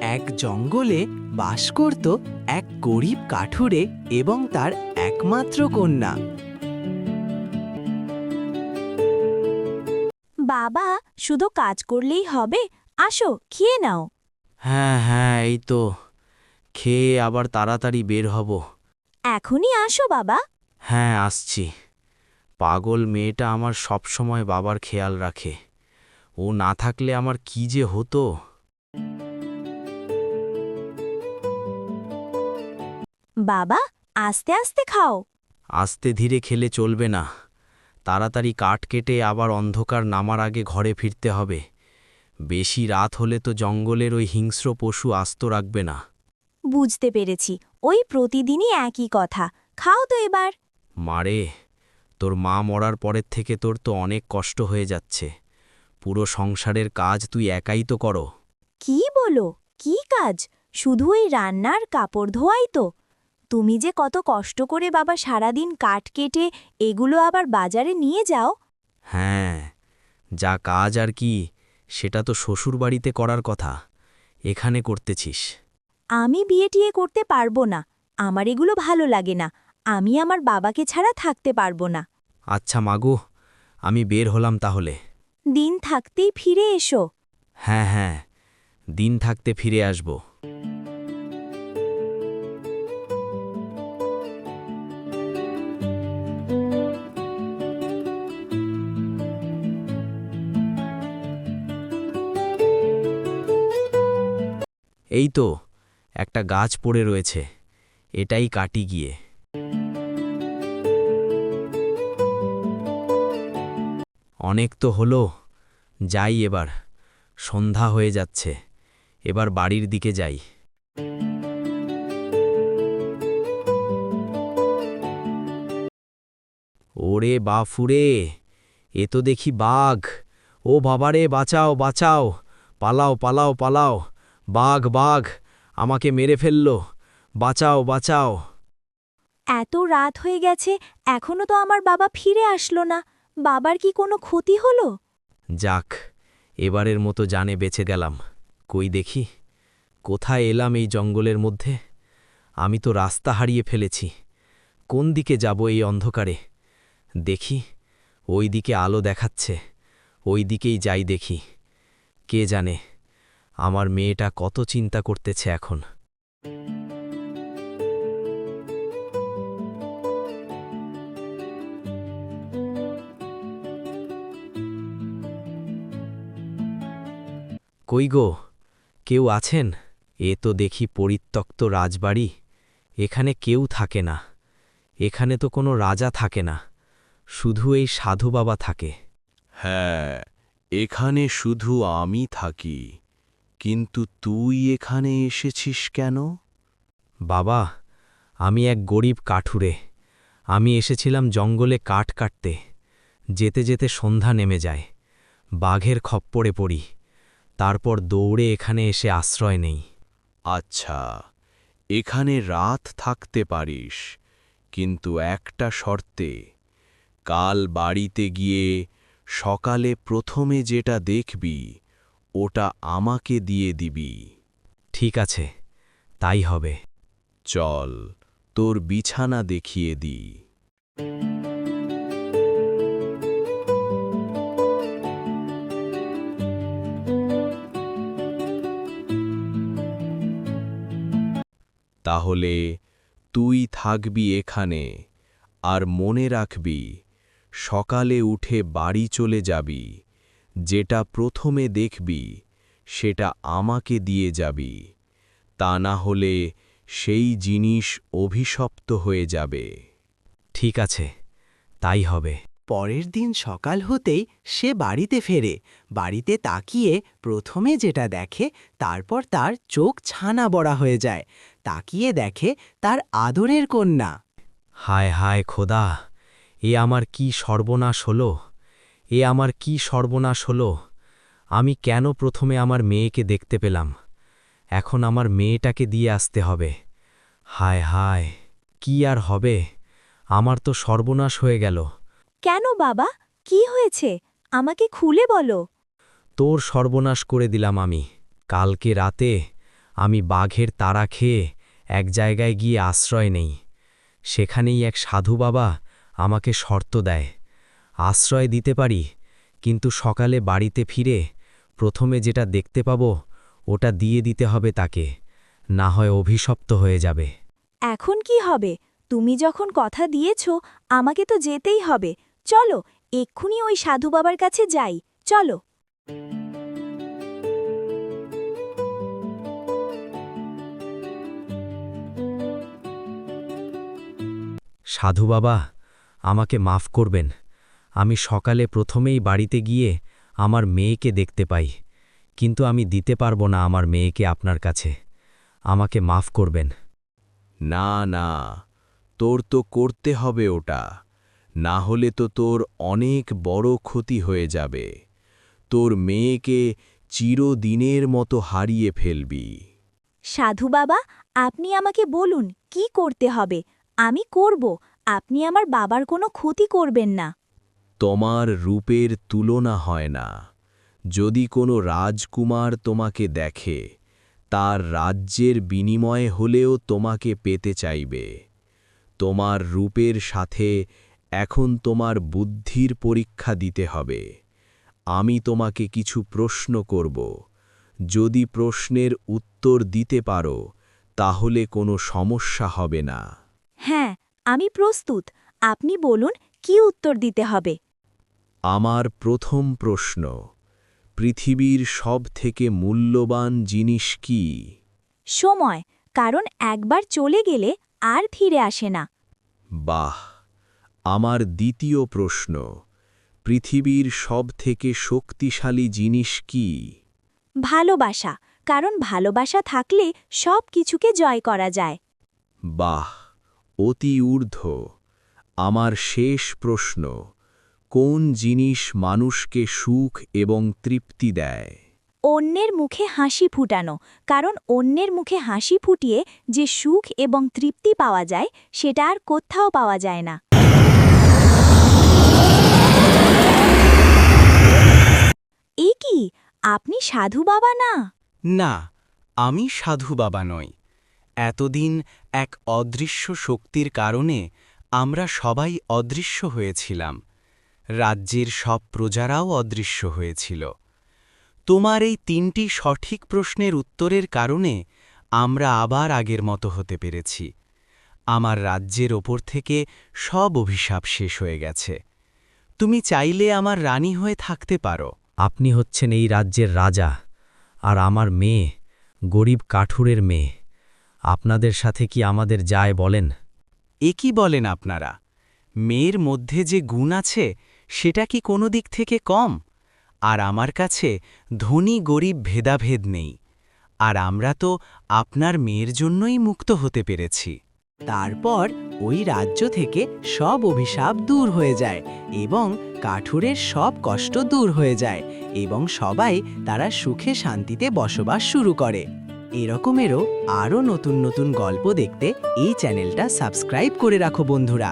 এক জঙ্গলে বাস করত এক গরিব কাঠুরে এবং তার একমাত্র কন্যা। বাবা, শুধু কাজ করলেই হবে? আসো, খেয়ে নাও। হ্যাঁ হ্যাঁ, এই তো খেয়ে আবার তাড়াতাড়ি বের হব। এখনই আসো বাবা। হ্যাঁ, আসছি। পাগল মেয়েটা আমার সব সময় বাবার খেয়াল রাখে। ও না থাকলে আমার কি যে হতো। বাবা, আস্তে আস্তে খাও। আস্তে ধীরে খেলে চলবে না। তাড়াতাড়ি কাঠ কেটে আবার অন্ধকার নামার আগে ঘরে ফিরতে হবে। বেশি রাত হলে তো জঙ্গলের ওই হিংস্র পশু আস্ত রাখবে না। বুঝতে পেরেছি, ওই প্রতিদিনই একই কথা। খাও তো এবার। মারে, তোর মা মরার পরের থেকে তোর তো অনেক কষ্ট হয়ে যাচ্ছে। পুরো সংসারের কাজ তুই একাই তো করো। কি বলো? কি কাজ? শুধু ওই রান্নার কাপড় ধোয়াই তো? তুমি যে কত কষ্ট করে বাবা সারাদিন কাঠ কেটে এগুলো আবার বাজারে নিয়ে যাও। হ্যাঁ, যা কাজ আর কি, সেটা তো শ্বশুরবাড়িতে করার কথা। এখানে করতেছিস। আমি বিয়ে টিয়ে করতে পারবো না। আমার এগুলো ভালো লাগে না। আমি আমার বাবাকে ছাড়া থাকতে পারবো না। আচ্ছা মাগো, আমি বের হলাম তাহলে। দিন থাকতেই ফিরে এসো। হ্যাঁ হ্যাঁ, দিন থাকতে ফিরে আসব। এই তো একটা গাছ পড়ে রয়েছে, এটাই কাটি গিয়ে। অনেক তো হলো, যাই এবার। সন্ধ্যা হয়ে যাচ্ছে, এবার বাড়ির দিকে যাই। ওরে বাফুরে, এ তো দেখি বাঘ। ও বাবারে, বাঁচাও বাঁচাও, পালাও পালাও পালাও। বাঘ বাঘ, আমাকে মেরে ফেলল। বাঁচাও বাঁচাও। এত রাত হয়ে গেছে, এখনো তো আমার বাবা ফিরে আসলো না। বাবার কি কোনো ক্ষতি হলো? যাক, এবারের মতো জানে বেঁচে গেলাম। কই দেখি, কোথায় এলাম এই জঙ্গলের মধ্যে? আমি তো রাস্তা হারিয়ে ফেলেছি। কোন দিকে যাব এই অন্ধকারে? দেখি, ওই দিকে আলো দেখাচ্ছে, ওই দিকেই যাই দেখি। কে জানে আমার মেয়েটা কত চিন্তা করতেছে এখন। কই গো, কেউ আছেন? এ তো দেখি পরিত্যক্ত রাজবাড়ি। এখানে কেউ থাকে না। এখানে তো কোনো রাজা থাকে না, শুধু এই সাধু বাবা থাকে। হ্যাঁ, এখানে শুধু আমি থাকি। কিন্তু তুই এখানে এসেছিস কেন? বাবা, আমি এক গরিব কাঠুরে। আমি এসেছিলাম জঙ্গলে কাঠ কাটতে। যেতে যেতে সন্ধ্যা নেমে যায়। বাঘের খপ্পরে পড়ি। তারপর দৌড়ে এখানে এসে আশ্রয় নেই। আচ্ছা, এখানে রাত থাকতে পারিস, কিন্তু একটা শর্তে। কাল বাড়িতে গিয়ে সকালে প্রথমে যেটা দেখবি, ওটা আমাকে দিয়ে দিবি। ঠিক আছে, তাই হবে। চল, তোর বিছানা দেখিয়ে দিই। তাহলে তুই থাকবি এখানে, আর মনে রাখবি, সকালে উঠে বাড়ি চলে যাবি। যেটা প্রথমে দেখবি, সেটা আমাকে দিয়ে যাবি। তা না হলে সেই জিনিস অভিশপ্ত হয়ে যাবে। ঠিক আছে, তাই হবে। পরের দিন সকাল হতেই সে বাড়িতে ফেরে। বাড়িতে তাকিয়ে প্রথমে যেটা দেখে, তারপর তার চোখ ছানা বড়া হয়ে যায়। তাকিয়ে দেখে তার আদরের কন্যা। হায় হায় খোদা, এ আমার কি সর্বনাশ হলো! এ আমার কি সর্বনাশ হলো! আমি কেন প্রথমে আমার মেয়েকে দেখতে পেলাম? এখন আমার মেয়েটাকে দিয়ে আসতে হবে। হায় হায়, কি আর হবে! আমার তো সর্বনাশ হয়ে গেল। কেন বাবা, কি হয়েছে? আমাকে খুলে বলো। তোর সর্বনাশ করে দিলাম আমি। কালকে রাতে আমি বাঘের তাড়া খেয়ে এক জায়গায় গিয়ে আশ্রয় নেই। সেখানেই এক সাধু বাবা আমাকে শর্ত দেয়, আশ্রয় দিতে পারি, কিন্তু সকালে বাড়িতে ফিরে প্রথমে যেটা দেখতে পাবো ওটা দিয়ে দিতে হবে তাকে, না হয় অভিশপ্ত হয়ে যাবে। এখন কি হবে? তুমি যখন কথা দিয়েছ আমাকে তো যেতেই হবে। চলো এক্ষুনি ওই সাধু বাবার কাছে যাই, চলো। সাধু বাবা, আমাকে মাফ করবেন। আমি সকালে প্রথমেই বাড়িতে গিয়ে আমার মেয়েকে দেখতে পাই, কিন্তু আমি দিতে পারবো না আমার মেয়েকে আপনার কাছে। আমাকে মাফ করবেন। না না, তোর তো করতে হবে ওটা, না হলে তো তোর অনেক বড় ক্ষতি হয়ে যাবে। তোর মেয়েকে চিরদিনের মতো হারিয়ে ফেলবি। সাধু বাবা, আপনি আমাকে বলুন কি করতে হবে, আমি করব। আপনি আমার বাবার কোনো ক্ষতি করবেন না। তোমার রূপের তুলনা হয় না। যদি কোনো রাজকুমার তোমাকে দেখে, তার রাজ্যের বিনিময়ে হলেও তোমাকে পেতে চাইবে। তোমার রূপের সাথে এখন তোমার বুদ্ধির পরীক্ষা দিতে হবে। আমি তোমাকে কিছু প্রশ্ন করব। যদি প্রশ্নের উত্তর দিতে পারো তাহলে কোনো সমস্যা হবে না। হ্যাঁ, আমি প্রস্তুত। আপনি বলুন কি উত্তর দিতে হবে। আমার প্রথম প্রশ্ন, পৃথিবীর সবথেকে মূল্যবান জিনিস কি? সময়, কারণ একবার চলে গেলে আর ফিরে আসে না। বাহ! আমার দ্বিতীয় প্রশ্ন, পৃথিবীর সবথেকে শক্তিশালী জিনিস কি? ভালোবাসা, কারণ ভালোবাসা থাকলে সব কিছুকে জয় করা যায়। বাহ! অতি ঊর্ধ্ব। আমার শেষ প্রশ্ন, কোন জিনিস মানুষকে সুখ এবং তৃপ্তি দেয়? অন্যের মুখে হাসি ফুটানো, কারণ অন্যের মুখে হাসি ফুটিয়ে যে সুখ এবং তৃপ্তি পাওয়া যায় সেটা আর কোথাও পাওয়া যায় না। এ কি, আপনি সাধু বাবা না? না, আমি সাধু বাবা নই। এতদিন এক অদৃশ্য শক্তির কারণে আমরা সবাই অদৃশ্য হয়েছিলাম। রাজ্যের সব প্রজারাও অদৃশ্য হয়েছিল। তোমার এই 3টি সঠিক প্রশ্নের উত্তরের কারণে আমরা আবার আগের মতো হতে পেরেছি। আমার রাজ্যের ওপর থেকে সব অভিশাপ শেষ হয়ে গেছে। তুমি চাইলে আমার রানী হয়ে থাকতে পারো। আপনি হচ্ছেন এই রাজ্যের রাজা, আর আমার মেয়ে গরিব কাঠুরের মেয়ে। আপনাদের সাথে কি আমাদের যায় বলেন? এ কি বলেন আপনারা? মেয়ের মধ্যে যে গুণ আছে সেটা কি কোনো দিক থেকে কম? আর আমার কাছে ধনী গরিব ভেদাভেদ নেই। আর আমরা তো আপনার মেয়ের জন্যই মুক্ত হতে পেরেছি। তারপর ওই রাজ্য থেকে সব অভিশাপ দূর হয়ে যায় এবং কাঠুরের সব কষ্ট দূর হয়ে যায় এবং সবাই তারা সুখে শান্তিতে বসবাস শুরু করে। এরকমেরও আরও নতুন নতুন গল্প দেখতে এই চ্যানেলটা সাবস্ক্রাইব করে রাখো বন্ধুরা।